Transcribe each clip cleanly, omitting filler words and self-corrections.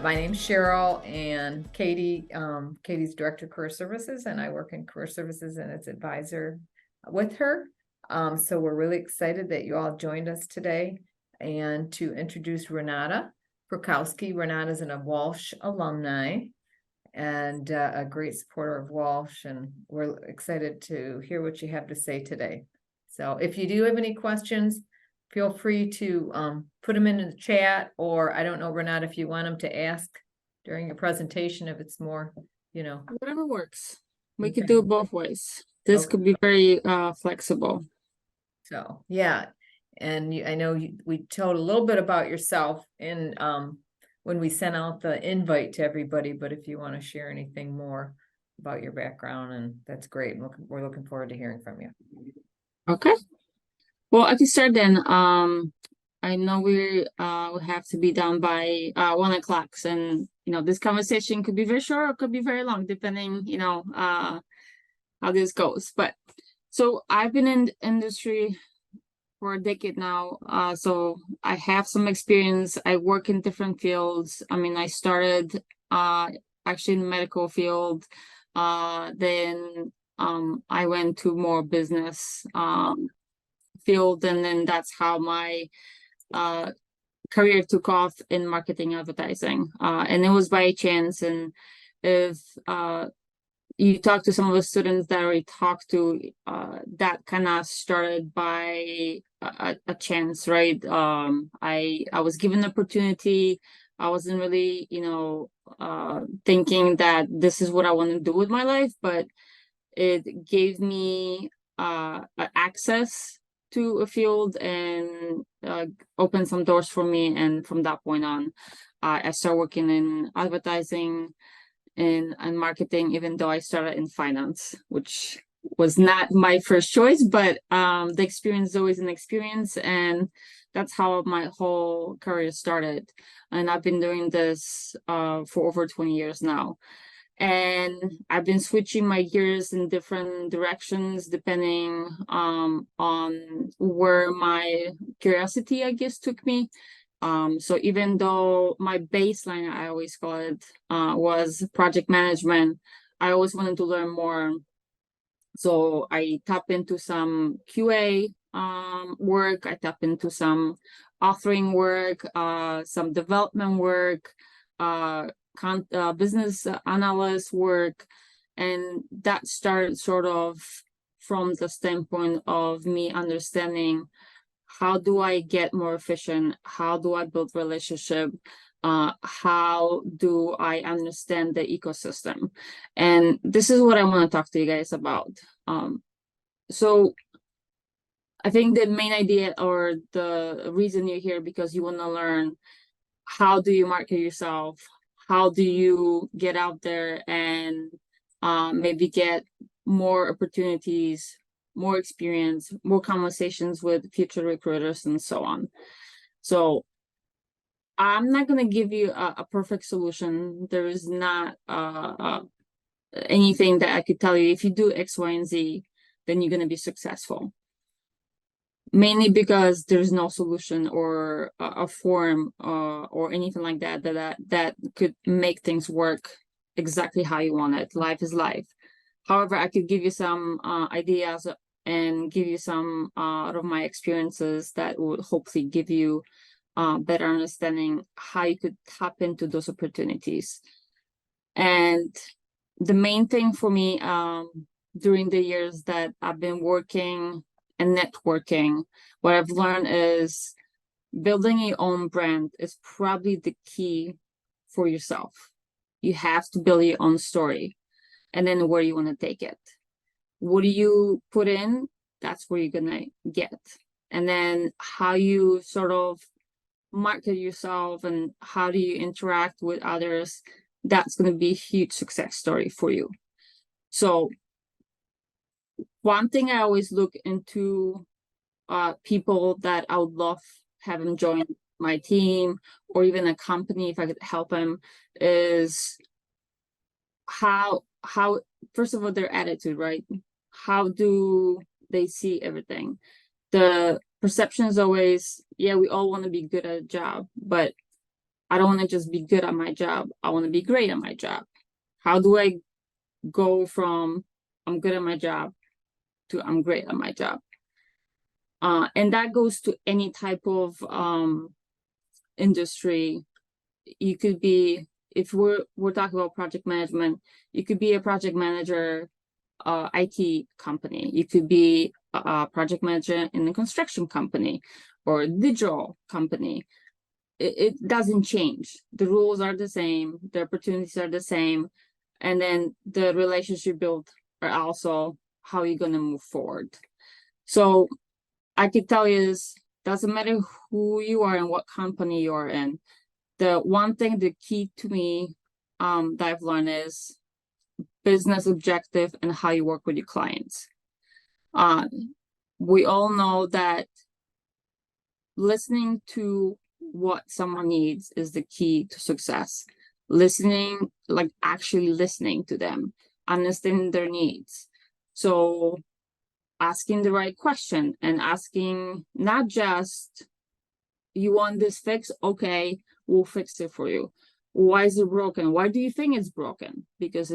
My name's Cheryl, and Katie's Director of Career Services, and I work in Career Services and as advisor with her. So we're really excited that you all joined us today and to introduce Renata Prokowski. Renata's a Walsh alumni and a great supporter of Walsh, and we're excited to hear what you have to say today. So if you do have any questions, feel free to put them in the chat, or I don't know, Renata, if you want them to ask during your presentation, if it's more, Whatever works. We Okay. could do it both ways. This Okay. could be very flexible. So, yeah. And I know we told a little bit about yourself in when we sent out the invite to everybody, but if you want to share anything more about your background, and that's great. We're looking forward to hearing from you. Okay. Well, I can start then. I know we have to be done by 1 o'clock, and this conversation could be very short or could be very long, depending how this goes. But so I've been in the industry for a decade now, so I have some experience. I work in different fields. I mean, I started actually in the medical field, then I went to more business field, and then that's how my career took off in marketing advertising, and it was by chance. And if you talk to some of the students that I talked to, that kind of started by a chance, right? I was given an opportunity. I wasn't really thinking that this is what I want to do with my life, but it gave me access to a field and opened some doors for me. And from that point on, I started working in advertising and marketing, even though I started in finance, which was not my first choice, but the experience is always an experience, and that's how my whole career started. And I've been doing this for over 20 years now. And I've been switching my gears in different directions depending on where my curiosity, I guess, took me. So even though my baseline, I always call it, was project management, I always wanted to learn more. So I tap into some QA work, I tap into some authoring work, some development work, business analyst work, and that started sort of from the standpoint of me understanding, how do I get more efficient? How do I build relationship? How do I understand the ecosystem? And this is what I want to talk to you guys about. So I think the main idea or the reason you're here, because you want to learn, how do you market yourself? How do you get out there and maybe get more opportunities, more experience, more conversations with future recruiters, and so on. So I'm not going to give you a perfect solution. There is not anything that I could tell you, if you do X, Y, and Z, then you're going to be successful. Mainly because there's no solution or a form or anything like that could make things work exactly how you want it. Life is life. However, I could give you some ideas and give you some out of my experiences that would hopefully give you better understanding how you could tap into those opportunities. And the main thing for me during the years that I've been working and networking, what I've learned is building your own brand is probably the key for yourself. You have to build your own story, and then where you want to take it. What do you put in? That's where you're gonna get. And then how you sort of market yourself and how do you interact with others, that's going to be a huge success story for you. So one thing I always look into people that I would love have them join my team or even a company if I could help them is how first of all, their attitude, right? How do they see everything? The perception is always, yeah, we all want to be good at a job, but I don't want to just be good at my job. I want to be great at my job. How do I go from I'm good at my job to I'm great at my job? And that goes to any type of industry. You could be, if we're talking about project management, you could be a project manager, IT company. You could be a project manager in a construction company or a digital company. It doesn't change. The rules are the same, the opportunities are the same, and then the relationship built are also how you're gonna move forward. So I could tell you this, doesn't matter who you are and what company you're in. The one thing, the key to me that I've learned is business objective and how you work with your clients. We all know that listening to what someone needs is the key to success. Listening, like actually listening to them, understanding their needs. So asking the right question and asking not just, you want this fixed? Okay, we'll fix it for you. Why is it broken? Why do you think it's broken? Because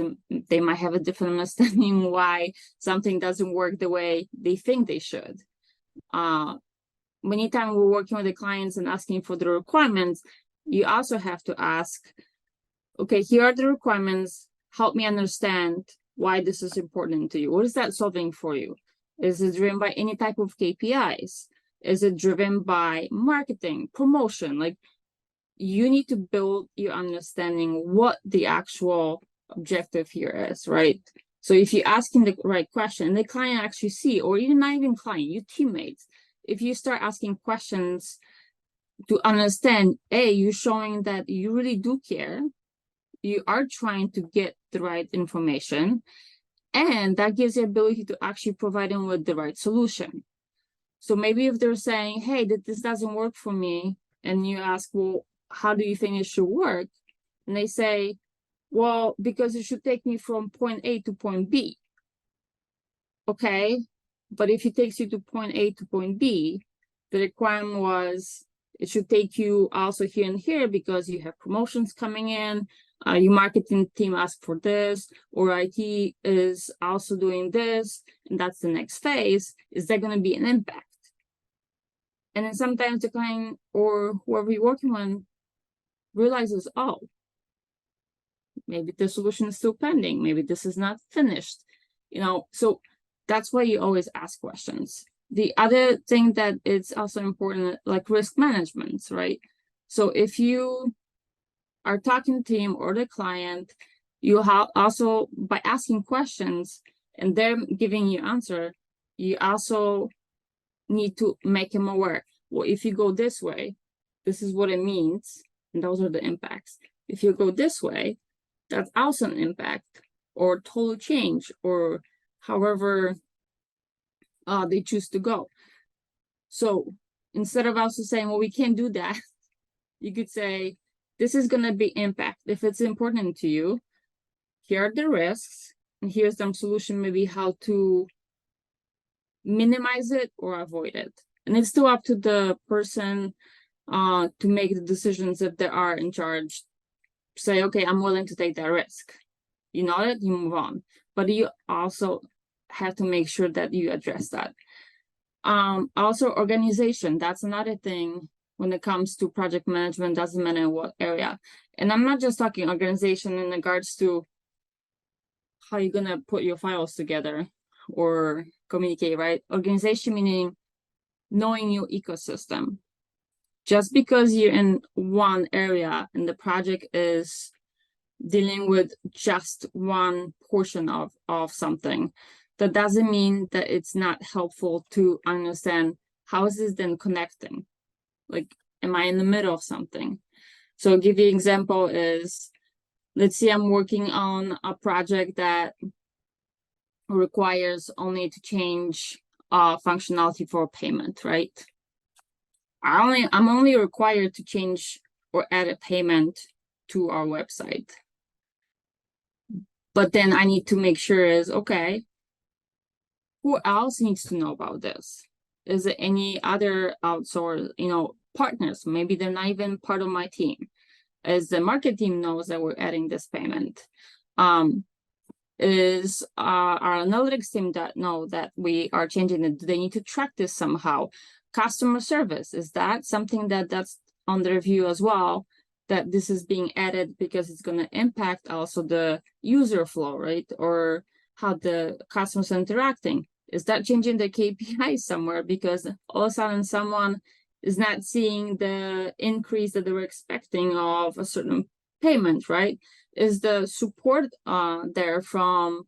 they might have a different understanding why something doesn't work the way they think they should. Many times we're working with the clients and asking for the requirements, you also have to ask, okay, here are the requirements. Help me understand why this is important to you. What is that solving for you? Is it driven by any type of KPIs? Is it driven by marketing, promotion? Like, you need to build your understanding what the actual objective here is, right? So if you're asking the right question, the client actually see, or even not even client, your teammates, if you start asking questions to understand, you're showing that you really do care, you are trying to get the right information, and that gives you the ability to actually provide them with the right solution. So maybe if they're saying, hey, this doesn't work for me, and you ask, well, how do you think it should work? And they say, well, because it should take me from point A to point B. Okay, but if it takes you to point A to point B, the requirement was it should take you also here and here because you have promotions coming in, your marketing team asked for this, or IT is also doing this, and that's the next phase. Is there going to be an impact? And then sometimes the client or whoever you're working on realizes, oh, maybe the solution is still pending. Maybe this is not finished. So that's why you always ask questions. The other thing that is also important, like risk management, right? So if you are talking to the team or the client, you have also, by asking questions and they're giving you answer, you also need to make them aware. Well, if you go this way, this is what it means, and those are the impacts. If you go this way, that's also an impact, or total change, or however they choose to go. So instead of also saying, well, we can't do that, you could say, this is going to be impact. If it's important to you, here are the risks, and here's some solution, maybe how to minimize it or avoid it. And it's still up to the person to make the decisions if they are in charge. Say, okay, I'm willing to take that risk. You know it, you move on. But you also have to make sure that you address that. Also, organization, that's another thing when it comes to project management, doesn't matter in what area. And I'm not just talking organization in regards to how you're gonna put your files together or communicate, right? Organization meaning knowing your ecosystem. Just because you're in one area and the project is dealing with just one portion of something, that doesn't mean that it's not helpful to understand how is this then connecting? Like, am I in the middle of something? So I'll give you an example is, let's say I'm working on a project that requires only to change functionality for payment, right? I'm only required to change or add a payment to our website. But then I need to make sure is, okay, who else needs to know about this? Is there any other outsourced, partners? Maybe they're not even part of my team. as the market team knows that we're adding this payment. Is our analytics team that know that we are changing it? Do they need to track this somehow? Customer service, is that something that's on their view as well, that this is being added because it's going to impact also the user flow, right? Or how the customers are interacting? Is that changing the KPI somewhere because all of a sudden someone is not seeing the increase that they were expecting of a certain payment, right? Is the support there from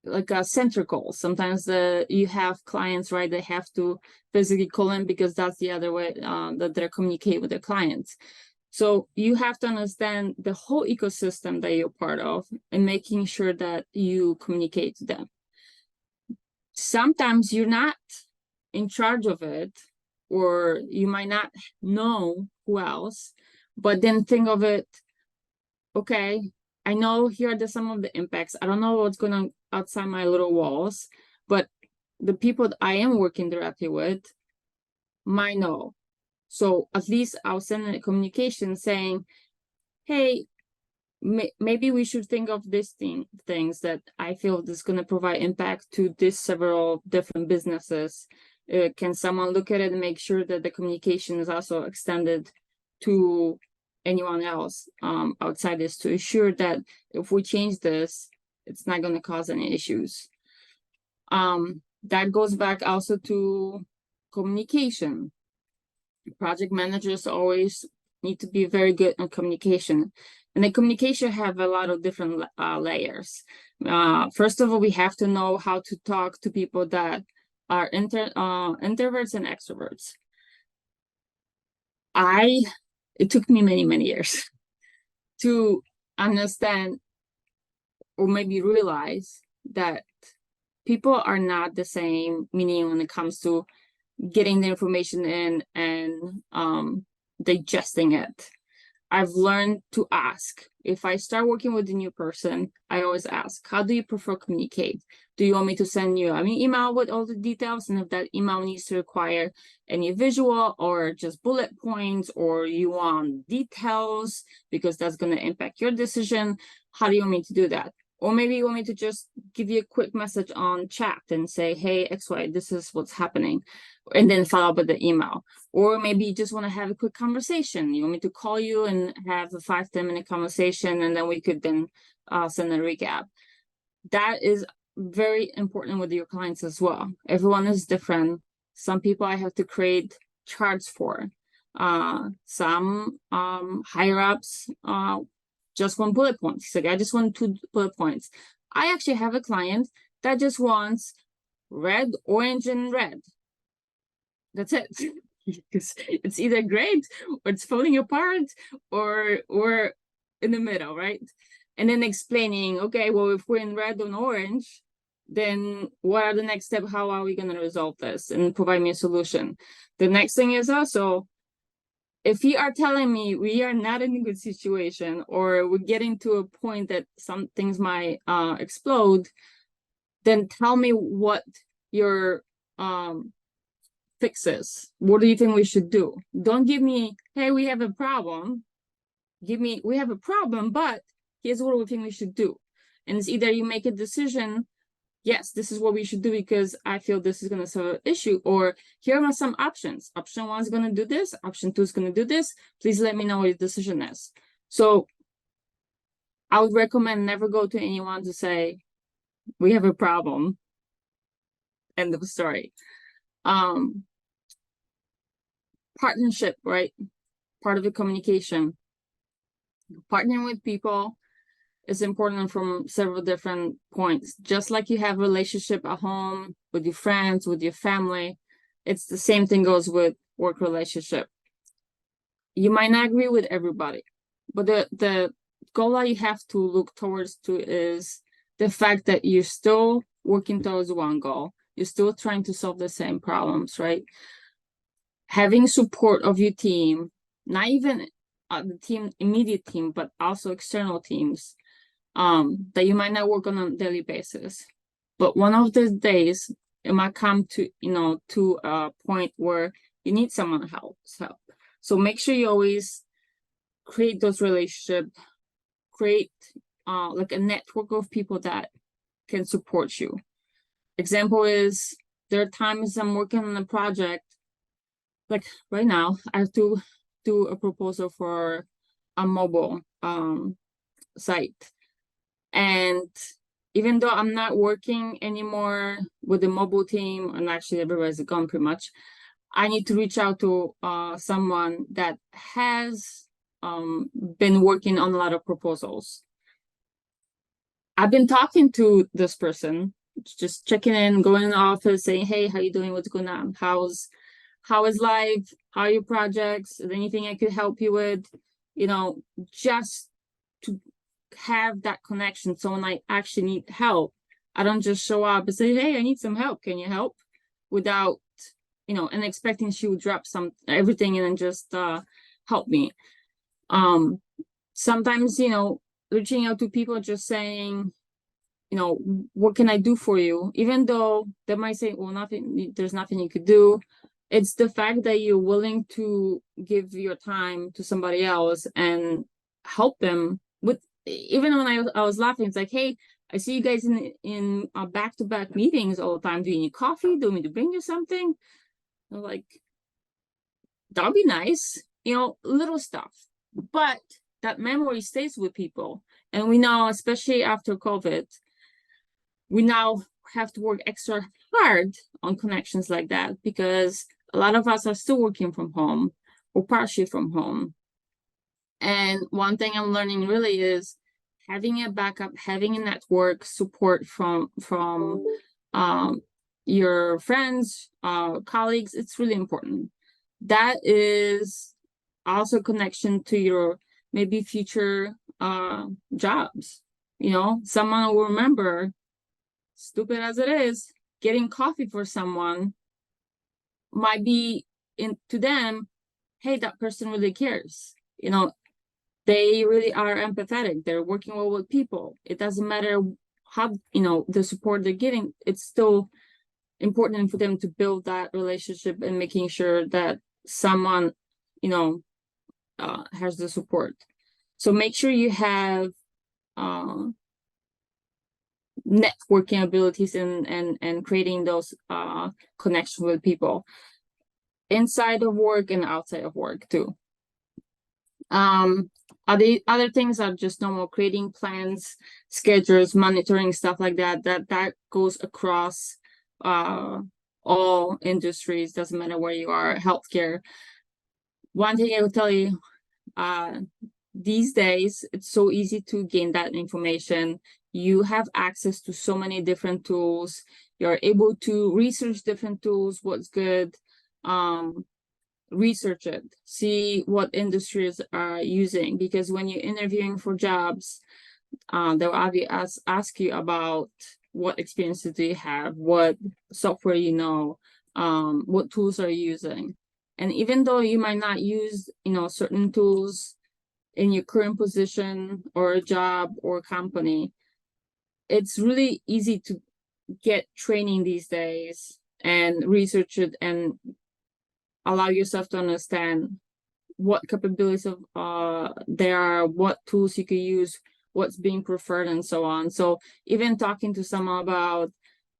like a center call? Sometimes you have clients, right, they have to physically call in because that's the other way that they're communicating with their clients. So you have to understand the whole ecosystem that you're part of and making sure that you communicate to them. Sometimes you're not in charge of it, or you might not know who else, but then think of it, okay, I know here are some of the impacts. I don't know what's going on outside my little walls, but the people that I am working directly with might know. So at least I'll send a communication saying, hey, maybe we should think of these things that I feel is going to provide impact to these several different businesses. Can someone look at it and make sure that the communication is also extended to anyone else outside this, to ensure that if we change this, it's not going to cause any issues. That goes back also to communication. Project managers always need to be very good on communication, and the communication have a lot of different layers. First of all, we have to know how to talk to people that are introverts and extroverts. It took me many years to understand or maybe realize that people are not the same, meaning when it comes to getting the information in and digesting it. I've learned to ask. If I start working with a new person, I always ask, how do you prefer communicate? Do you want me to send you an email with all the details? And if that email needs to require any visual or just bullet points, or you want details because that's going to impact your decision, how do you want me to do that? Or maybe you want me to just give you a quick message on chat and say, hey, XY, this is what's happening, and then follow up with the email. Or maybe you just want to have a quick conversation. You want me to call you and have a 5-10 minute conversation, and then we could then send a recap. That is very important with your clients as well. Everyone is different. Some people I have to create charts for. Some higher ups just want bullet points. He's like, I just want 2 bullet points. I actually have a client that just wants red, orange, and red. That's it. It's either great or it's falling apart or in the middle, right? And then explaining, okay, well, if we're in red and orange, then what are the next steps? How are we going to resolve this and provide me a solution? The next thing is also, if you are telling me we are not in a good situation, or we're getting to a point that some things might explode, then tell me what your fixes. What do you think we should do? Don't give me, hey, we have a problem. Give me, we have a problem, but here's what we think we should do. And it's either you make a decision, yes, this is what we should do because I feel this is going to solve an issue, or here are some options. Option 1 is going to do this. Option 2 is going to do this. Please let me know what your decision is. So I would recommend never go to anyone to say, we have a problem. End of story. Partnership, right? Part of the communication. Partnering with people is important from several different points. Just like you have a relationship at home with your friends, with your family, it's the same thing goes with work relationship. You might not agree with everybody, but the goal that you have to look towards to is the fact that you're still working towards one goal. You're still trying to solve the same problems, right? Having support of your team, not even the team, immediate team, but also external teams that you might not work on a daily basis. But one of these days, it might come to, to a point where you need someone help. So make sure you always create those relationships, create like a network of people that can support you. Example is, there are times I'm working on a project, like right now, I have to do a proposal for a mobile site. And even though I'm not working anymore with the mobile team, and actually everybody's gone pretty much, I need to reach out to someone that has been working on a lot of proposals. I've been talking to this person, just checking in, going in the office, saying, hey, how you doing? What's going on? How is life? How are your projects? Is there anything I could help you with? You know, just to have that connection. So when I actually need help, I don't just show up and say, hey, I need some help. Can you help? Without, you know, and expecting she would drop everything and then just help me. Sometimes, you know, reaching out to people, just saying, you know, what can I do for you? Even though they might say, well, there's nothing you could do. It's the fact that you're willing to give your time to somebody else and help them with, even when I was laughing, it's like, hey, I see you guys in back-to-back meetings all the time. Do you need coffee? Do you need to bring you something? I'm like, that'll be nice, you know, little stuff. But that memory stays with people. And we know, especially after COVID, we now have to work extra hard on connections like that, because a lot of us are still working from home or partially from home. And one thing I'm learning really is having a backup, having a network support from your friends, colleagues. It's really important. That is also connection to your maybe future jobs. You know, someone will remember, stupid as it is, getting coffee for someone might be to them, hey, that person really cares. You know, they really are empathetic. They're working well with people. It doesn't matter how, you know, the support they're getting. It's still important for them to build that relationship and making sure that someone, you know, has the support. So make sure you have networking abilities and creating those connections with people inside of work and outside of work too. Other things are just normal creating plans, schedules, monitoring, stuff like that. That goes across all industries, doesn't matter where you are, healthcare. One thing I will tell you, these days, it's so easy to gain that information. You have access to so many different tools. You're able to research different tools, what's good, research it, see what industries are using, because when you're interviewing for jobs, they'll obviously ask you about what experiences do you have, what software you know, what tools are you using. And even though you might not use, you know, certain tools in your current position or job or company, it's really easy to get training these days and research it and allow yourself to understand what capabilities of there are, what tools you could use, what's being preferred, and so on. So even talking to someone about,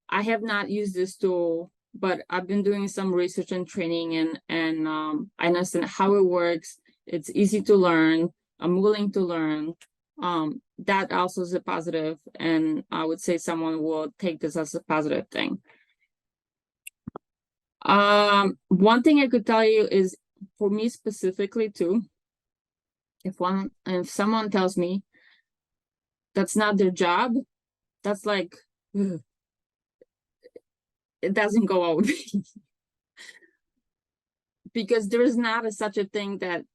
I have not used this tool, but I've been doing some research and training, and I understand how it works. It's easy to learn. I'm willing to learn. That also is a positive, and I would say someone will take this as a positive thing. One thing I could tell you is, for me specifically too, if someone tells me that's not their job, that's like, ugh, it doesn't go out with me. Because there is not such a thing that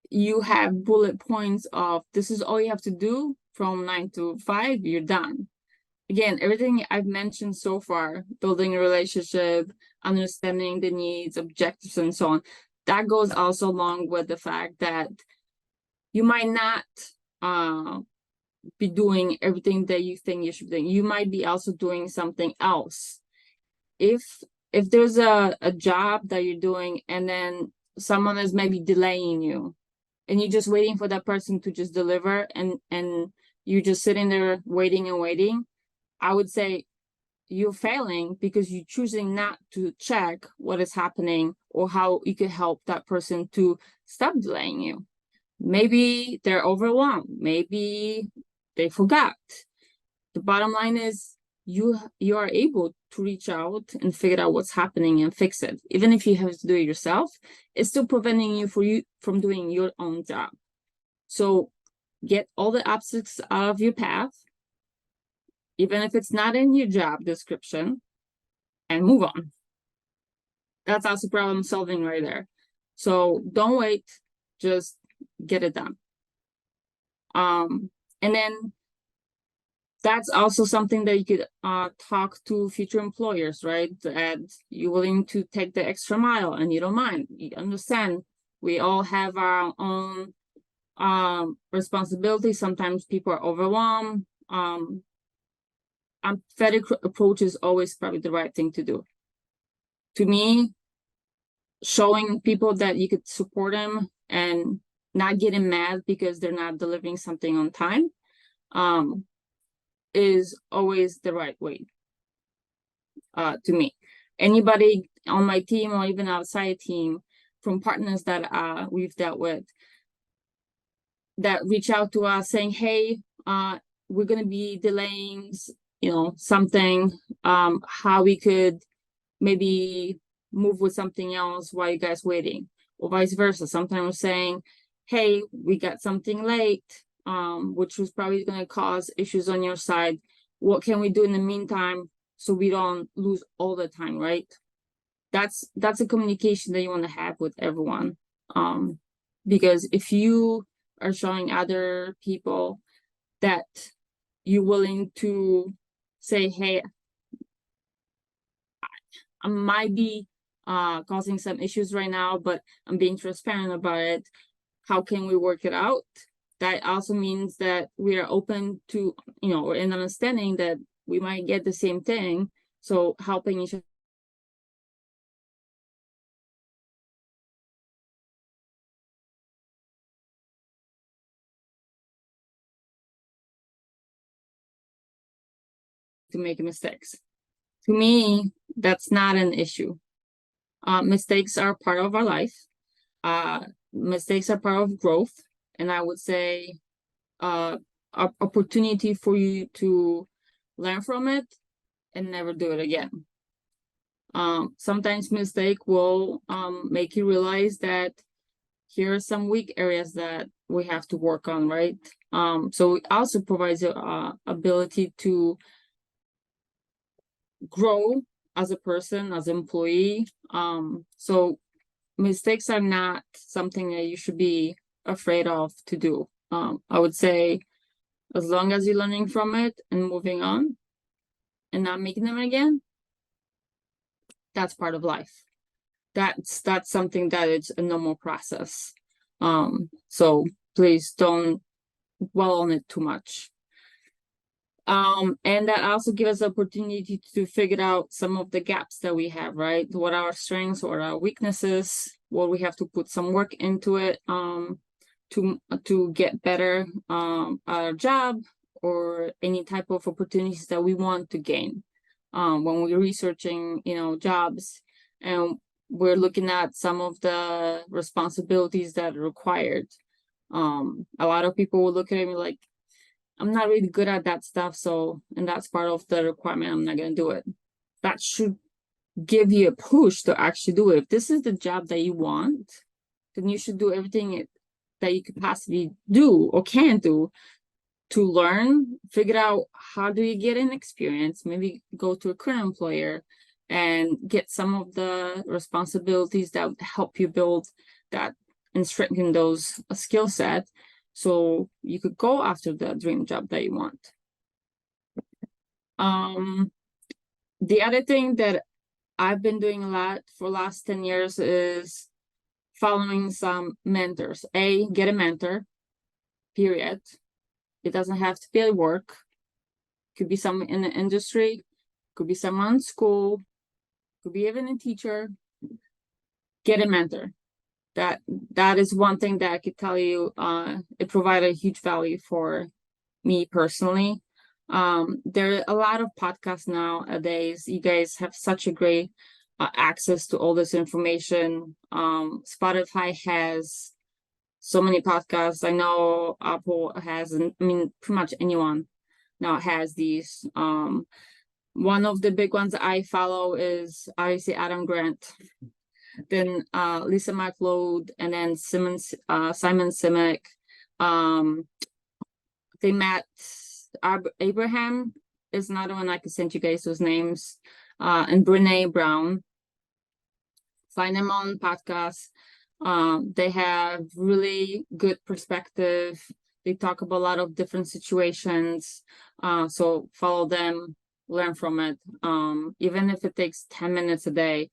you have bullet points of, this is all you have to do from 9 to 5, you're done. Again, everything I've mentioned so far, building a relationship, understanding the needs, objectives, and so on, that goes also along with the fact that you might not be doing everything that you think you should be doing. You might be also doing something else. If there's a job that you're doing and then someone is maybe delaying you and you're just waiting for that person to just deliver, and you're just sitting there waiting and waiting, I would say you're failing because you're choosing not to check what is happening or how you could help that person to stop delaying you. Maybe they're overwhelmed. Maybe they forgot. The bottom line is you are able to reach out and figure out what's happening and fix it. Even if you have to do it yourself, it's still preventing you from doing your own job. So get all the obstacles out of your path, even if it's not in your job description, and move on. That's also problem solving right there. So don't wait, just get it done. And then that's also something that you could talk to future employers, right? That you're willing to take the extra mile and you don't mind. You understand we all have our own responsibilities. Sometimes people are overwhelmed. Empathetic approach is always probably the right thing to do. To me, showing people that you could support them and not getting mad because they're not delivering something on time is always the right way to me. Anybody on my team or even outside team from partners that we've dealt with that reach out to us saying, hey, we're going to be delaying, something, how we could maybe move with something else while you guys waiting, or vice versa. Sometimes saying, hey, we got something late, which was probably going to cause issues on your side. What can we do in the meantime so we don't lose all the time, right? That's a communication that you want to have with everyone. Because if you are showing other people that you're willing to say, hey, I might be causing some issues right now, but I'm being transparent about it. How can we work it out? That also means that we are open to, or in understanding that we might get the same thing. So helping each other to make mistakes. To me, that's not an issue. Mistakes are part of our life. Mistakes are part of growth. And I would say opportunity for you to learn from it and never do it again. Sometimes mistake will make you realize that here are some weak areas that we have to work on, right? So it also provides you ability to grow as a person, as an employee. So mistakes are not something that you should be afraid of to do. I would say as long as you're learning from it and moving on and not making them again, that's part of life. That's something that is a normal process. So please don't dwell on it too much. And that also gives us opportunity to figure out some of the gaps that we have, right? What are our strengths, what are our weaknesses, what we have to put some work into it to get better at our job or any type of opportunities that we want to gain. When we're researching, jobs and we're looking at some of the responsibilities that are required. A lot of people will look at me like, I'm not really good at that stuff, and that's part of the requirement, I'm not going to do it. That should give you a push to actually do it. If this is the job that you want, then you should do everything that you could possibly do or can do to learn, figure out how do you get an experience, maybe go to a current employer and get some of the responsibilities that would help you build that and strengthen those skill set so you could go after the dream job that you want. The other thing that I've been doing a lot for the last 10 years is following some mentors. Get a mentor, period. It doesn't have to be at work. Could be someone in the industry, could be someone in school, could be even a teacher. Get a mentor. that is one thing that I could tell you. It provided a huge value for me personally. There are a lot of podcasts nowadays. You guys have such a great access to all this information. Spotify has so many podcasts. I know Apple has, and I mean, pretty much anyone now has these. One of the big ones I follow is obviously Adam Grant, then Lisa McLeod, and then Simon Sinek. They met Abraham is another one. I could send you guys those names. And Brene Brown. Find them on podcasts. They have really good perspective. They talk about a lot of different situations. So follow them, learn from it. Even if it takes 10 minutes a day,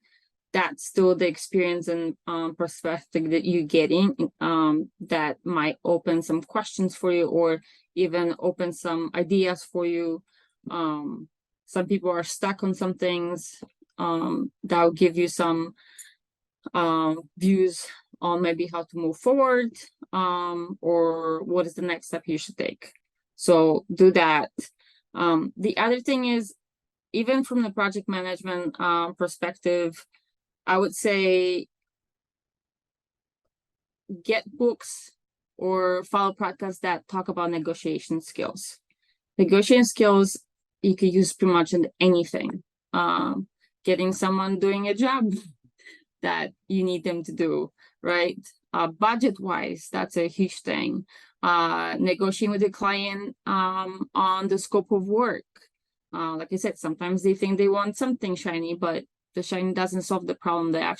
that's still the experience and perspective that you're getting that might open some questions for you, or even open some ideas for you. Some people are stuck on some things that will give you some views on maybe how to move forward, or what is the next step you should take. So do that. The other thing is, even from the project management perspective, I would say get books or follow podcasts that talk about negotiation skills. Negotiation skills you could use pretty much in anything. Getting someone doing a job that you need them to do, right? Budget-wise, that's a huge thing. Negotiating with the client on the scope of work. Like I said, sometimes they think they want something shiny, but the shiny doesn't solve the problem they're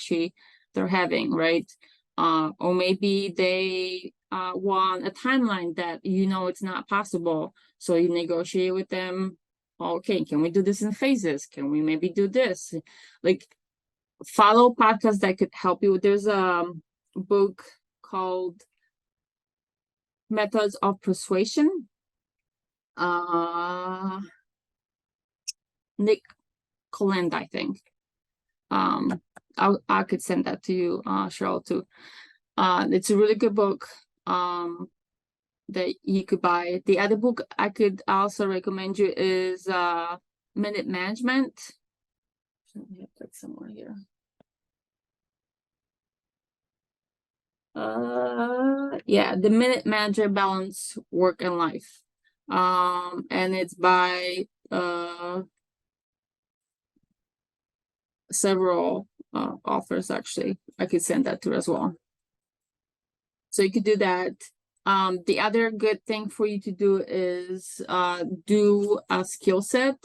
having, right? Or maybe they want a timeline that it's not possible. So you negotiate with them. Okay, can we do this in phases? Can we maybe do this? Like, follow podcasts that could help you. There's a book called Methods of Persuasion. Nick Coland, I think. I could send that to you, Cheryl, too. It's a really good book that you could buy. The other book I could also recommend you is Minute Management. Let me have that somewhere here. Yeah, The Minute Manager: Balance Work and Life. And it's by several authors, actually. I could send that to as well. So you could do that. The other good thing for you to do is do a skill set.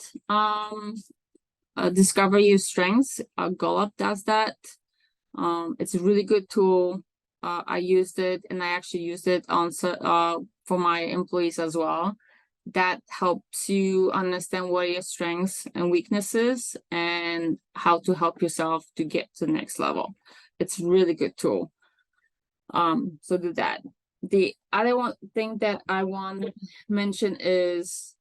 Discover your strengths. Gallup does that. It's a really good tool. I used it, and I actually used it on for my employees as well. That helps you understand what are your strengths and weaknesses and how to help yourself to get to the next level. It's a really good tool. So do that. The other one thing that I want to mention is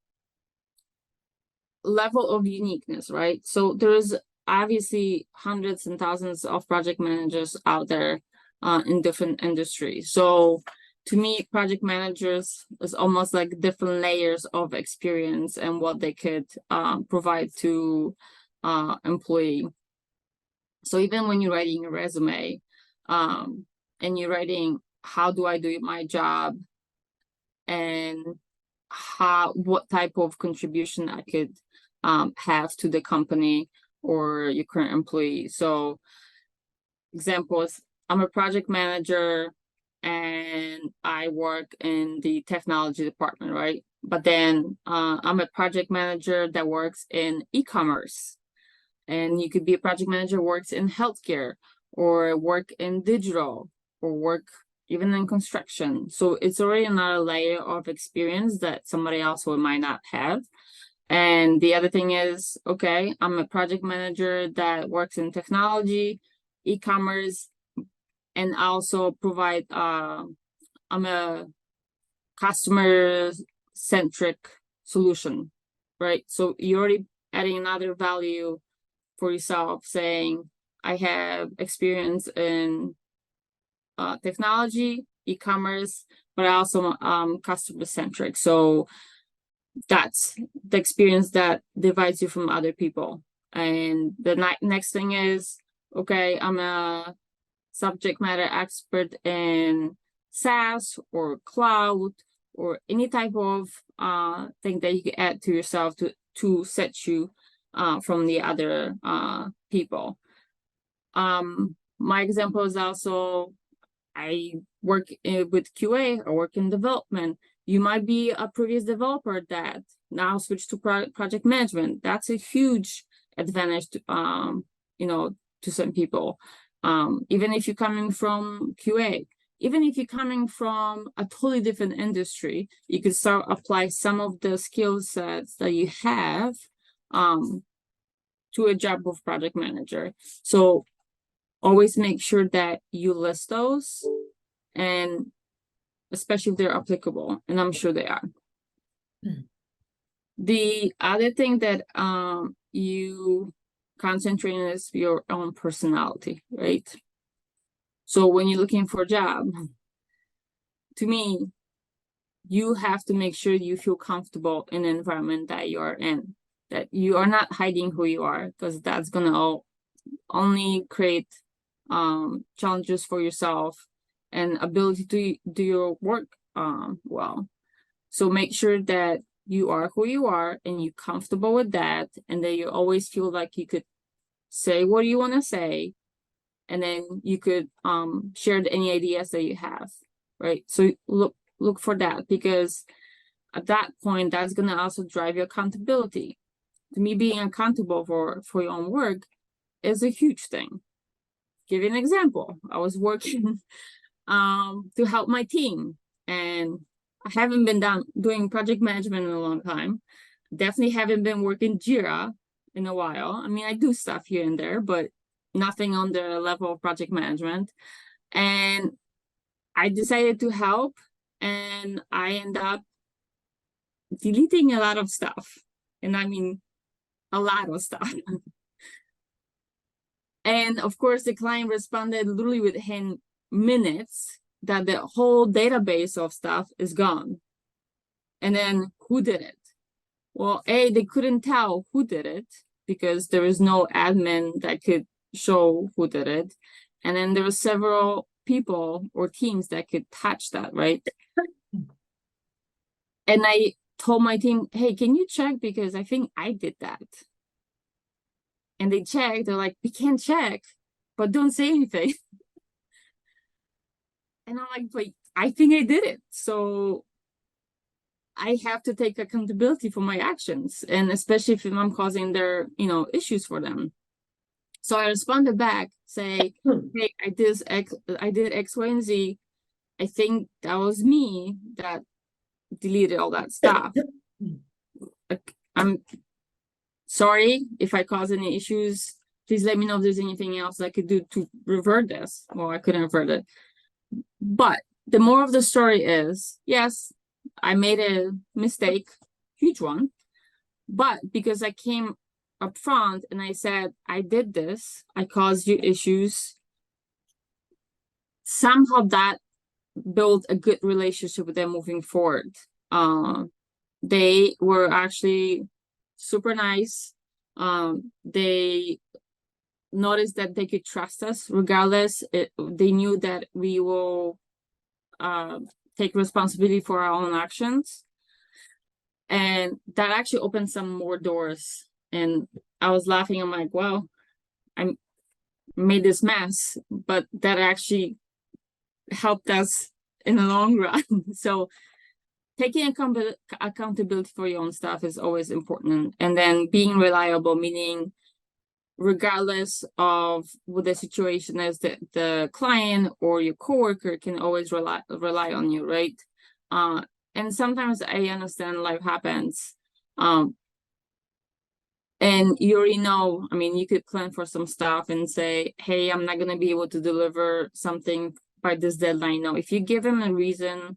level of uniqueness, right? So there's obviously hundreds and thousands of project managers out there in different industries. So to me, project managers is almost like different layers of experience and what they could provide to employee. So even when you're writing a resume and you're writing, how do I do my job, and what type of contribution I could have to the company or your current employee. So examples, I'm a project manager and I work in the technology department, right? But then I'm a project manager that works in e-commerce. And you could be a project manager who works in healthcare, or work in digital, or work even in construction. So it's already another layer of experience that somebody else might not have. And the other thing is, okay, I'm a project manager that works in technology, e-commerce, and I also provide, I'm a customer-centric solution, right? So you're already adding another value for yourself, saying, I have experience in technology, e-commerce, but also customer centric. So that's the experience that divides you from other people. And the next thing is, okay, I'm a subject matter expert in SaaS or cloud or any type of thing that you can add to yourself to set you from the other people. My example is also, I work with QA, I work in development. You might be a previous developer that now switched to project management. That's a huge advantage to, to some people. Even if you're coming from QA, even if you're coming from a totally different industry, you could start apply some of the skill sets that you have to a job of project manager. So always make sure that you list those, and especially if they're applicable, and I'm sure they are. The other thing that you concentrate on is your own personality, right? So when you're looking for a job, to me, you have to make sure you feel comfortable in the environment that you are in, that you are not hiding who you are, because that's gonna only create challenges for yourself and ability to do your work well. So make sure that you are who you are and you're comfortable with that, and that you always feel like you could say what you want to say, and then you could share any ideas that you have, right? So look for that, because at that point, that's going to also drive your accountability. To me, being accountable for your own work is a huge thing. Give you an example. I was working to help my team, and I haven't been doing project management in a long time. Definitely haven't been working Jira in a while. I mean, I do stuff here and there, but nothing on the level of project management. And I decided to help, and I end up deleting a lot of stuff. And I mean, a lot of stuff. And of course, the client responded literally within minutes that the whole database of stuff is gone. And then who did it? Well, they couldn't tell who did it because there was no admin that could show who did it. And then there were several people or teams that could touch that, right? And I told my team, hey, can you check? Because I think I did that. And they checked. They're like, we can't check, but don't say anything. And I'm like, but I think I did it. So I have to take accountability for my actions, and especially if I'm causing their, issues for them. So I responded back, say, hey, I did X, Y, and Z. I think that was me that deleted all that stuff. I'm sorry if I caused any issues. Please let me know if there's anything else I could do to revert this. Well, I couldn't revert it. But the moral of the story is, yes, I made a mistake, huge one. But because I came up front and I said, I did this, I caused you issues, somehow that built a good relationship with them moving forward. They were actually super nice. They noticed that they could trust us regardless. They knew that we will take responsibility for our own actions. And that actually opened some more doors. And I was laughing. I'm like, well, I made this mess, but that actually helped us in the long run. So taking accountability for your own stuff is always important. And then being reliable, meaning regardless of what the situation is, the client or your coworker can always rely on you, right? And sometimes I understand life happens. And you already know, I mean, you could plan for some stuff and say, hey, I'm not going to be able to deliver something by this deadline. No, if you give him a reason,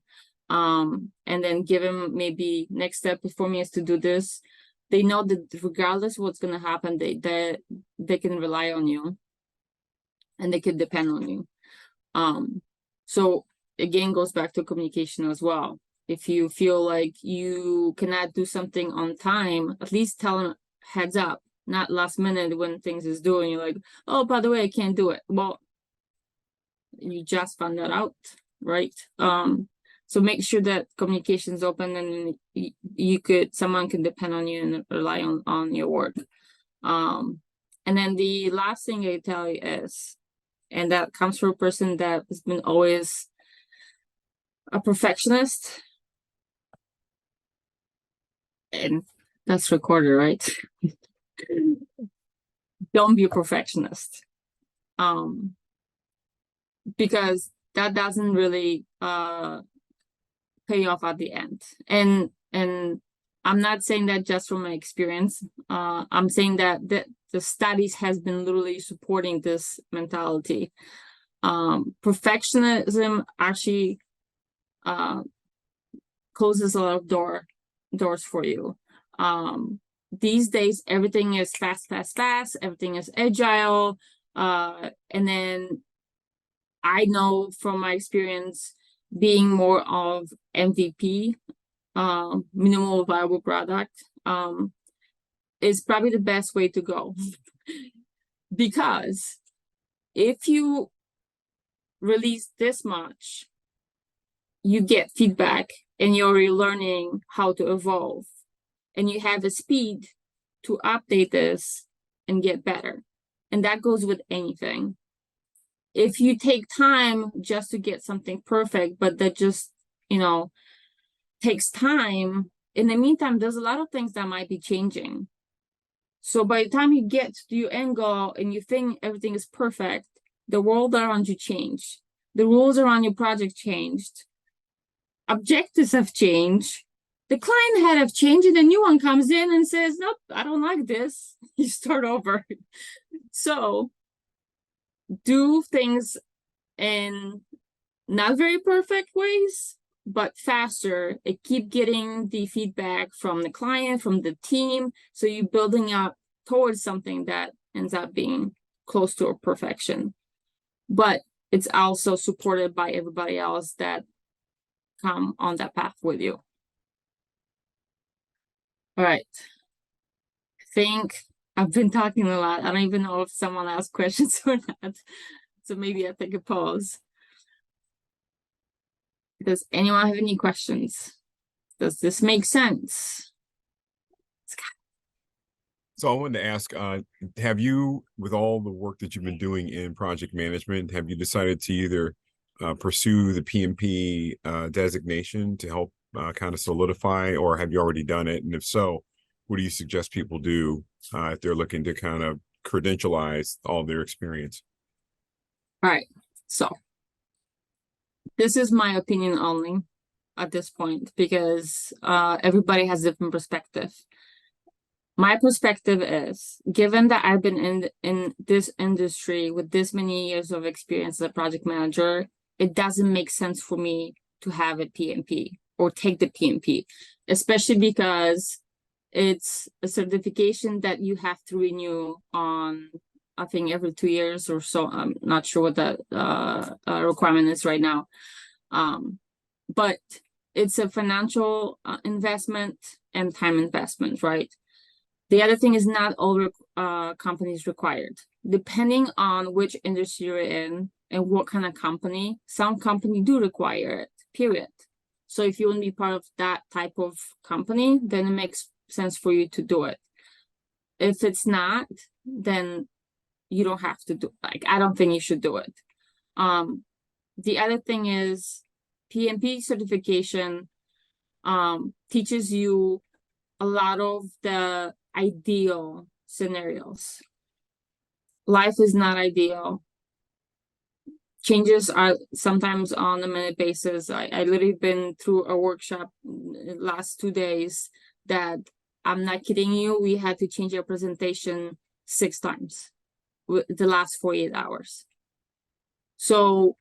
and then give him maybe next step for me is to do this, they know that regardless of what's going to happen, they can rely on you and they can depend on you. So again, goes back to communication as well. If you feel like you cannot do something on time, at least tell them heads up, not last minute when things is due and you're like, oh, by the way, I can't do it. Well, you just found that out, right? So make sure that communication is open and someone can depend on you and rely on your work. And then the last thing I tell you is, and that comes from a person that has been always a perfectionist, and that's recorded, right? Don't be a perfectionist. Because that doesn't really pay off at the end. And I'm not saying that just from my experience. I'm saying that the studies has been literally supporting this mentality. Perfectionism actually closes a lot of doors for you. These days, everything is fast. Everything is agile. And then I know from my experience being more of MVP, minimal viable product, is probably the best way to go. Because if you release this much, you get feedback and you're learning how to evolve, and you have the speed to update this and get better. And that goes with anything. If you take time just to get something perfect, but that just, takes time, in the meantime, there's a lot of things that might be changing. So by the time you get to your end goal and you think everything is perfect, the world around you changed. The rules around your project changed. Objectives have changed. The client had have changed, and a new one comes in and says, nope, I don't like this. You start over. So do things in not very perfect ways, but faster, and keep getting the feedback from the client, from the team. So you're building up towards something that ends up being close to a perfection. But it's also supported by everybody else that come on that path with you. All right. I think I've been talking a lot. I don't even know if someone asked questions or not. So maybe I take a pause. Does anyone have any questions? Does this make sense? So I wanted to ask, have you, with all the work that you've been doing in project management, have you decided to either pursue the PMP designation to help kind of solidify, or have you already done it? And if so, what do you suggest people do if they're looking to kind of credentialize all their experience? All right, so this is my opinion only at this point, because everybody has a different perspective. My perspective is, given that I've been in this industry with this many years of experience as a project manager, it doesn't make sense for me to have a PMP or take the PMP, especially because it's a certification that you have to renew on, I think, every 2 years or so. I'm not sure what the requirement is right now. But it's a financial investment and time investment, right? The other thing is not all companies required. Depending on which industry you're in and what kind of company, some company do require it, period. So if you want to be part of that type of company, then it makes sense for you to do it. If it's not, then you don't have to do, I don't think you should do it. The other thing is PMP certification teaches you a lot of the ideal scenarios. Life is not ideal. Changes are sometimes on a minute basis. I literally been through a workshop last 2 days that, I'm not kidding you, we had to change our presentation 6 times the last 48 hours. So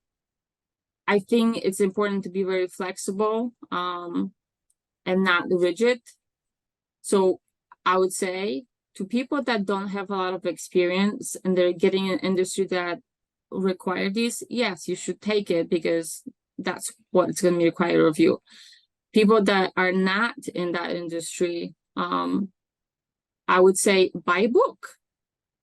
I think it's important to be very flexible and not rigid. So I would say to people that don't have a lot of experience and they're getting an industry that require this, yes, you should take it because that's what it's going to be required of you. People that are not in that industry, I would say buy a book,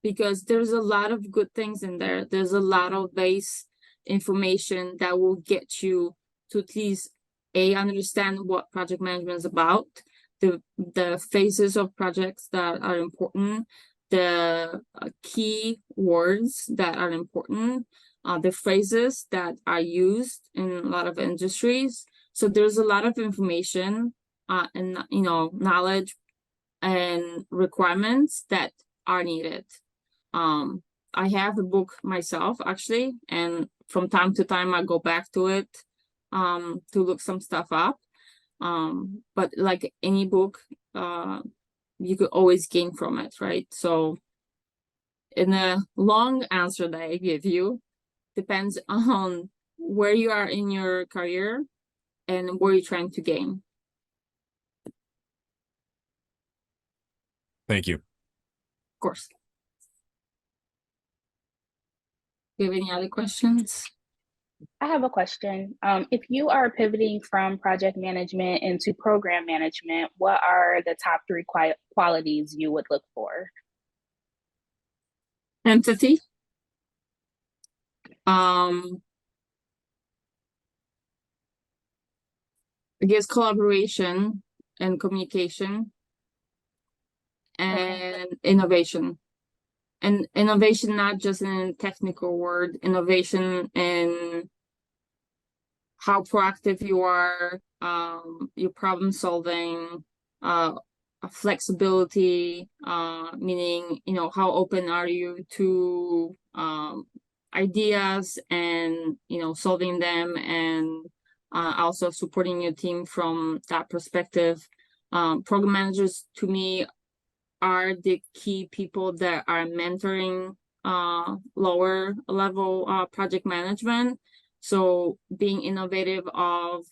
because there's a lot of good things in there. There's a lot of base information that will get you to at least understand what project management is about, the phases of projects that are important, the key words that are important, the phrases that are used in a lot of industries. So there's a lot of information and knowledge and requirements that are needed. I have a book myself actually, and from time to time I go back to it to look some stuff up. But like any book, you could always gain from it, right? So in a long answer that I give you, depends on where you are in your career and where you're trying to gain. Thank you. Of course. Do you have any other questions? I have a question. If you are pivoting from project management into program management, what are the top 3 qualities you would look for? Empathy. I guess collaboration and communication and innovation. And innovation, not just in a technical word, innovation in how proactive you are, your problem solving, flexibility, meaning, how open are you to ideas and, solving them, and also supporting your team from that perspective. Program managers, to me, are the key people that are mentoring lower level project management. So being innovative of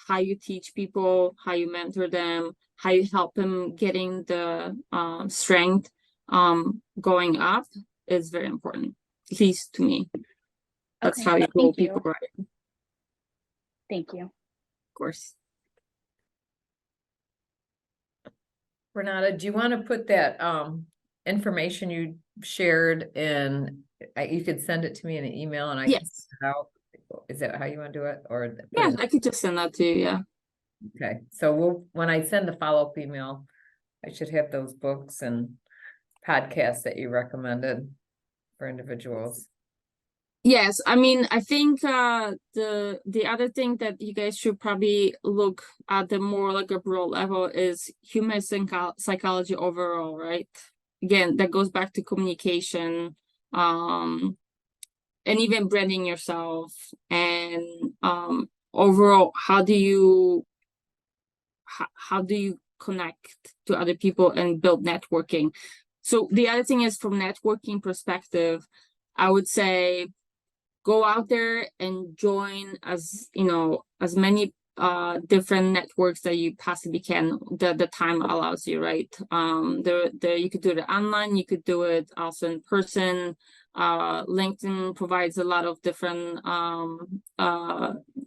how you teach people, how you mentor them, how you help them getting the strength going up is very important, at least to me. That's Okay, how you grow thank you. people, right? Thank you. Of course. Renata, do you want to put that information you shared in? You could send it to me in an email, and I can Yes. send it out. Is that how you want to do it, or put Yeah, it- I could just send that to you. Yeah. Okay, so when I send the follow-up email, I should have those books and podcasts that you recommended for individuals. Yes, I mean, I think the other thing that you guys should probably look at the more like a broad level is human psychology overall, right? Again, that goes back to communication, and even branding yourself, and overall, how do you connect to other people and build networking? So the other thing is, from networking perspective, I would say go out there and join as many different networks that you possibly can, the time allows you, right? You could do it online, you could do it also in person. LinkedIn provides a lot of different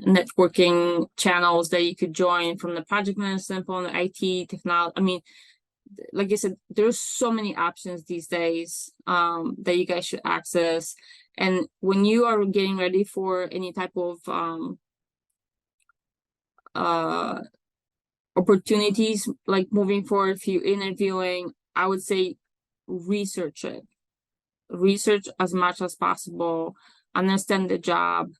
networking channels that you could join, from the project management standpoint, IT, technology. I mean, like I said, there's so many options these days that you guys should access. And when you are getting ready for any type of opportunities, like moving forward, if you're interviewing, I would say research it. Research as much as possible, understand the job,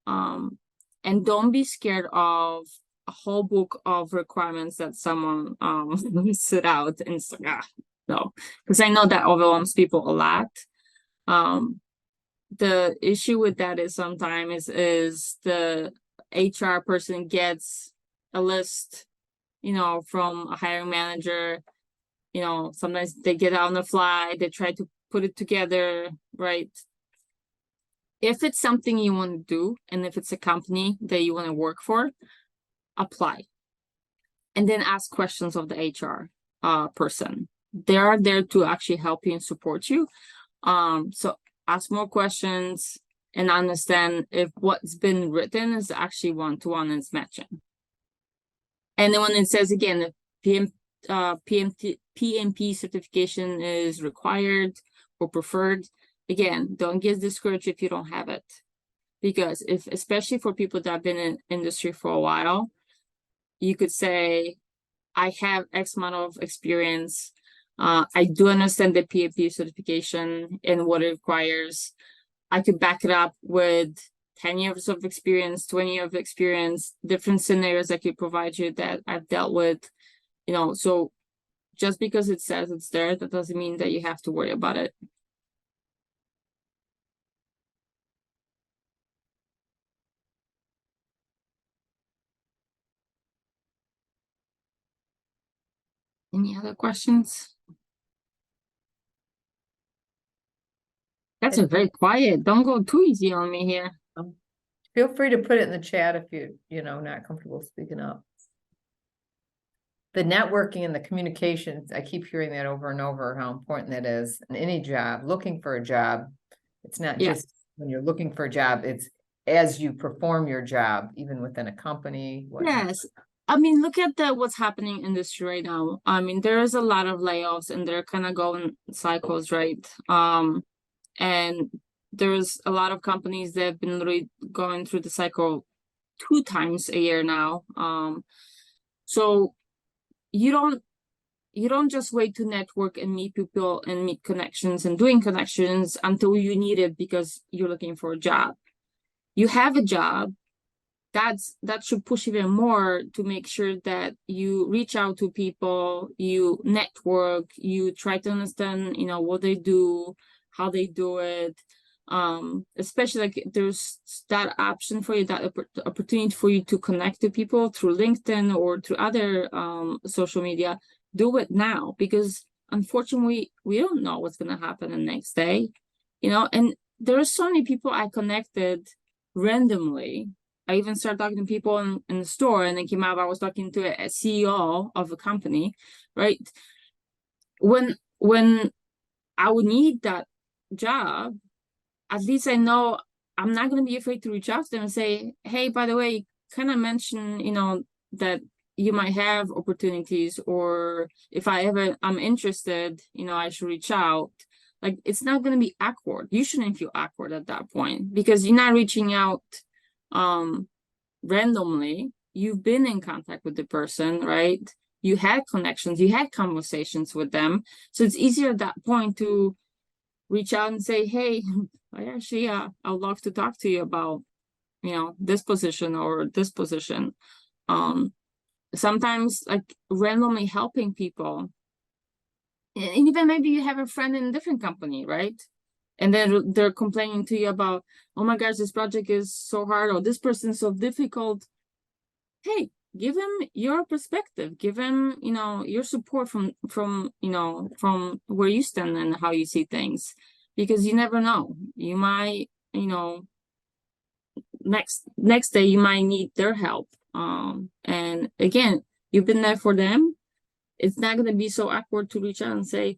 and don't be scared of a whole book of requirements that someone set out, and it's like, no, because I know that overwhelms people a lot. The issue with that is sometimes is the HR person gets a list, from a hiring manager. Sometimes they get on the fly, they try to put it together, right? If it's something you want to do, and if it's a company that you want to work for, apply. And then ask questions of the HR person. They are there to actually help you and support you. So ask more questions, and understand if what's been written is actually one-to-one and it's matching. And then when it says again, the PMP certification is required or preferred, again, don't get discouraged if you don't have it. Because especially for people that have been in industry for a while, you could say, I have X amount of experience. I do understand the PMP certification and what it requires. I could back it up with 10 years of experience, 20 years of experience, different scenarios I could provide you that I've dealt with, you know. So just because it says it's there, that doesn't mean that you have to worry about it. Any other questions? That's a very quiet. Don't go too easy on me here. Feel free to put it in the chat if you know, not comfortable speaking up. The networking and the communications, I keep hearing that over and over, how important that is in any job, looking for a job. It's not just when you're looking for a job, it's as you perform your job, even within a company. Whatnot. Yes. I mean, look at what's happening in industry right now. I mean, there's a lot of layoffs and they're kind of going cycles, right? And there's a lot of companies that have been literally going through the cycle 2 times a year now. So you don't just wait to network and meet people and meet connections and doing connections until you need it because you're looking for a job. You have a job. That should push even more to make sure that you reach out to people, you network, you try to understand, you know, what they do, how they do it. Especially like there's that option for you, that opportunity for you to connect to people through LinkedIn or through other social media. Do it now, because unfortunately we don't know what's going to happen the next day, you know. And there are so many people I connected randomly. I even started talking to people in the store, and then came out, I was talking to a CEO of a company, right? When I would need that job, at least I know I'm not going to be afraid to reach out to them and say, hey, by the way, kind of mention, you know, that you might have opportunities, or if I'm interested, you know, I should reach out. Like, it's not going to be awkward. You shouldn't feel awkward at that point, because you're not reaching out randomly. You've been in contact with the person, right? You had connections, you had conversations with them. So it's easier at that point to reach out and say, hey, I actually, I would love to talk to you about, you know, this position or this position. Sometimes like randomly helping people, and even maybe you have a friend in a different company, right? And then they're complaining to you about, oh my gosh, this project is so hard, or this person's so difficult. Hey, give him your perspective, give him, you know, your support from you know, from where you stand and how you see things, because you never know. You might, you know, next day you might need their help. And again, you've been there for them. It's not going to be so awkward to reach out and say,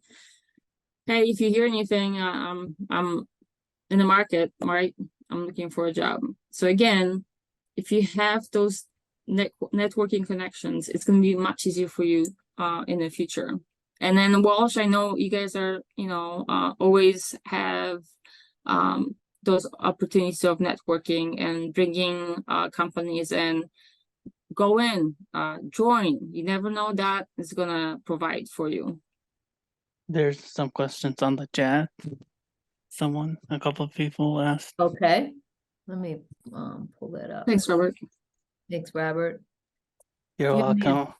hey, if you hear anything, I'm in the market, right? I'm looking for a job. So again, if you have those networking connections, it's going to be much easier for you in the future. And then Walsh, I know you guys are, you know, always have those opportunities of networking and bringing companies in. Go in, join. You never know that is going to provide for you. There's some questions on the chat. A couple of people asked. Okay, let me pull that up. Thanks, Robert. Thanks, Robert. You're welcome.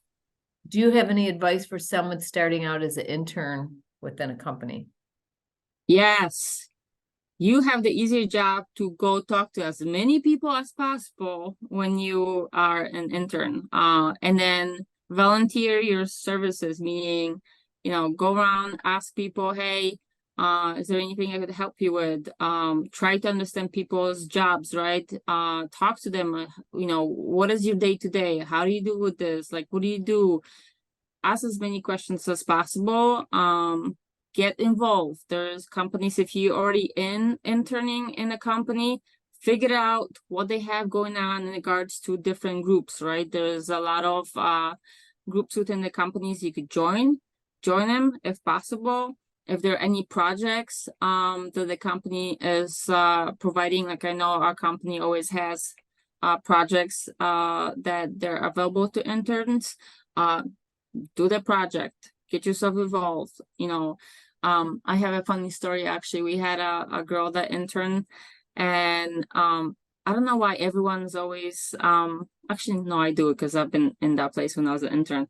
Do you have any advice for someone starting out as an intern within a company? Yes. You have the easier job to go talk to as many people as possible when you are an intern. And then volunteer your services, meaning, you know, go around, ask people, hey, is there anything I could help you with? Try to understand people's jobs, right? Talk to them, you know, what is your day to day? How do you do with this? Like, what do you do? Ask as many questions as possible. get involved. There's companies, if you already interning in a company, figure out what they have going on in regards to different groups, right? There's a lot of groups within the companies you could join them if possible. If there are any projects that the company is providing, like I know our company always has projects that they're available to interns, do the project, get yourself involved. You know, I have a funny story actually. We had a girl that interned, and I don't know why everyone's always actually no, I do, because I've been in that place when I was an intern.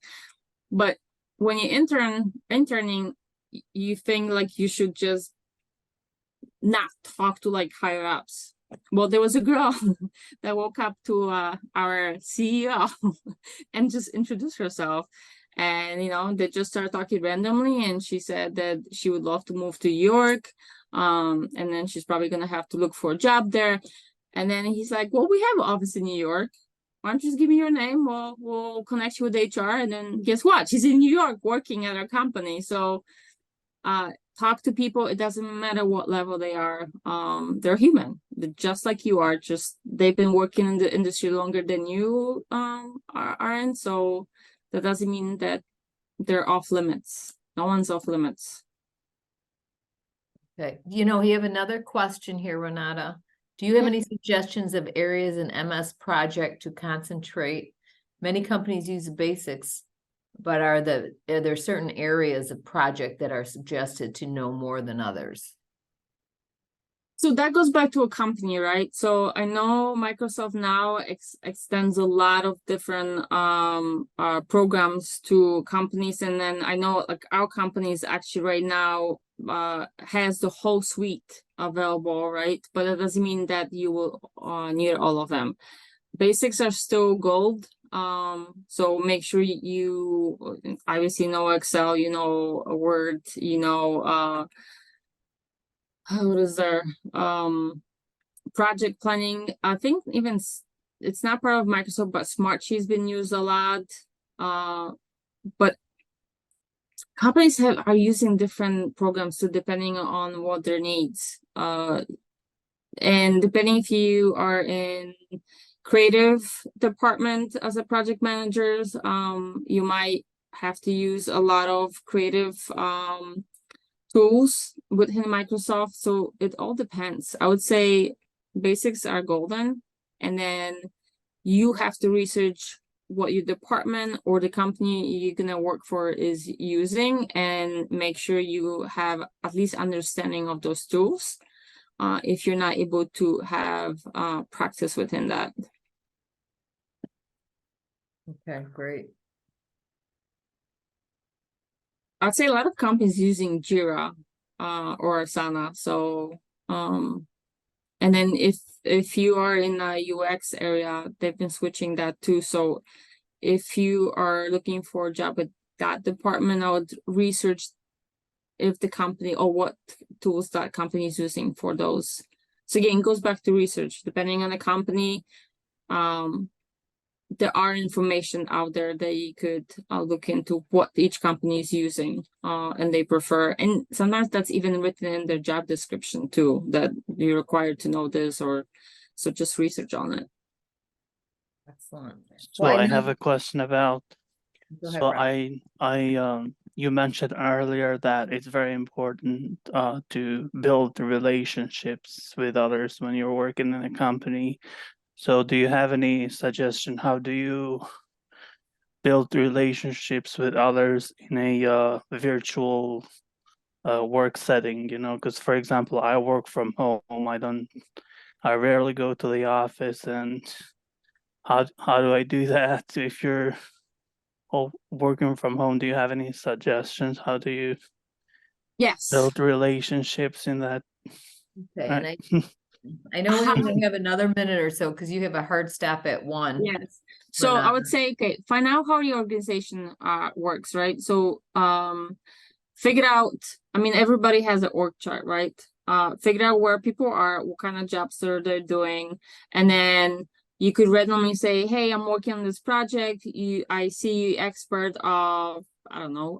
But when you interning, you think like you should just not talk to like higher ups. Well, there was a girl that woke up to our CEO and just introduced herself. And, you know, they just started talking randomly. And she said that she would love to move to New York. And then she's probably going to have to look for a job there. And then he's like, well, we have an office in New York. Why don't you just give me your name? We'll connect you with HR. And then guess what? She's in New York working at our company. So talk to people. It doesn't matter what level they are. They're human. They're just like you are. Just they've been working in the industry longer than you are in. So that doesn't mean that they're off limits. No one's off limits. Okay, you know, we have another question here, Renata. Do you have Yeah. any suggestions of areas in MS Project to concentrate? Many companies use the basics, but are there certain areas of project that are suggested to know more than others? So that goes back to a company, right? So I know Microsoft now extends a lot of different programs to companies, and then I know like our company is actually right now has the whole suite available, right? But that doesn't mean that you will need all of them. Basics are still gold. So make sure you obviously know Excel, you know Word, you know what is there? Project planning. I think even it's not part of Microsoft, but Smartsheet's been used a lot. But companies are using different programs too, depending on what their needs. And depending if you are in creative department as a project managers, you might have to use a lot of creative tools within Microsoft. So it all depends. I would say basics are golden, and then you have to research what your department or the company you're gonna work for is using, and make sure you have at least understanding of those tools if you're not able to have practice within that. Okay, great. I'd say a lot of companies using Jira or Asana. So and then if you are in a UX area, they've been switching that too. So if you are looking for a job at that department, I would research if the company or what tools that company is using for those. So again, it goes back to research. Depending on the company, there are information out there that you could look into what each company is using and they prefer. And sometimes that's even written in their job description too, that you're required to know this, or so just research on it. Excellent. So Well, I know- have a question about, Go ahead, so Brian. you mentioned earlier that it's very important to build relationships with others when you're working in a company. So do you have any suggestion? How do you build relationships with others in a virtual work setting? You know, because for example, I work from home. I rarely go to the office, and how do I do that? If you're working from home, do you have any suggestions? How do you Yes. build relationships in that? Okay, Right. and I know we only have another minute or so because you have a hard stop at 1. Yes. So I would say, okay, find out how your organization works, right? So figure out, I mean, everybody has an org chart, right? Figure out where people are, what kind of jobs they're doing, and then you could randomly say, hey, I'm working on this project. I see you expert of, I don't know,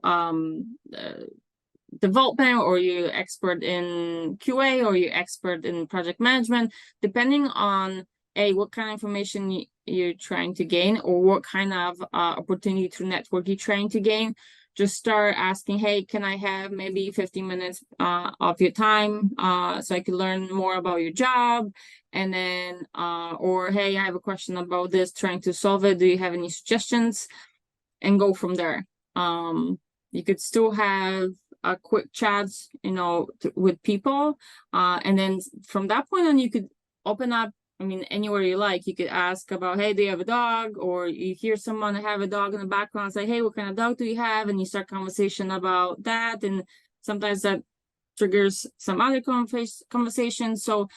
development, or you're expert in QA, or you're expert in project management, depending on what kind of information you're trying to gain, or what kind of opportunity through network you're trying to gain. Just start asking, hey, can I have maybe 15 minutes of your time so I can learn more about your job? And then, or hey, I have a question about this, trying to solve it. Do you have any suggestions? And go from there. You could still have a quick chats, with people. And then from that point on, you could open up, anywhere you like. You could ask about, hey, do you have a dog? Or you hear someone have a dog in the background, say, hey, what kind of dog do you have? And you start conversation about that. And sometimes that triggers some other conversation. So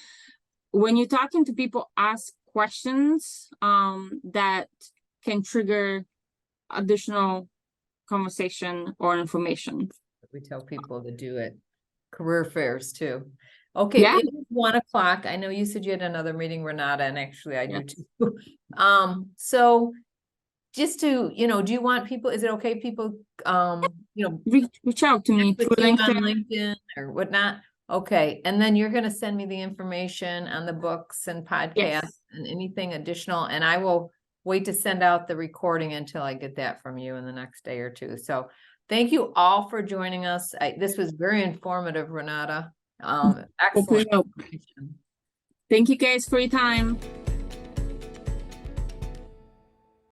when you're talking to people, ask questions that can trigger additional conversation or information. We tell people to do it. Career fairs too. Okay, Yeah. it is 1 o'clock. I know you said you had another meeting, Renata, and actually I do too. So just to, do you want people, is it okay people, reach out to me with through you on LinkedIn. LinkedIn or whatnot? Okay, and then you're gonna send me the information on the books and podcasts Yes. and anything additional, and I will wait to send out the recording until I get that from you in the next day or two. So thank you all for joining us. This was very informative, Renata. Excellent. Thank you guys for your time.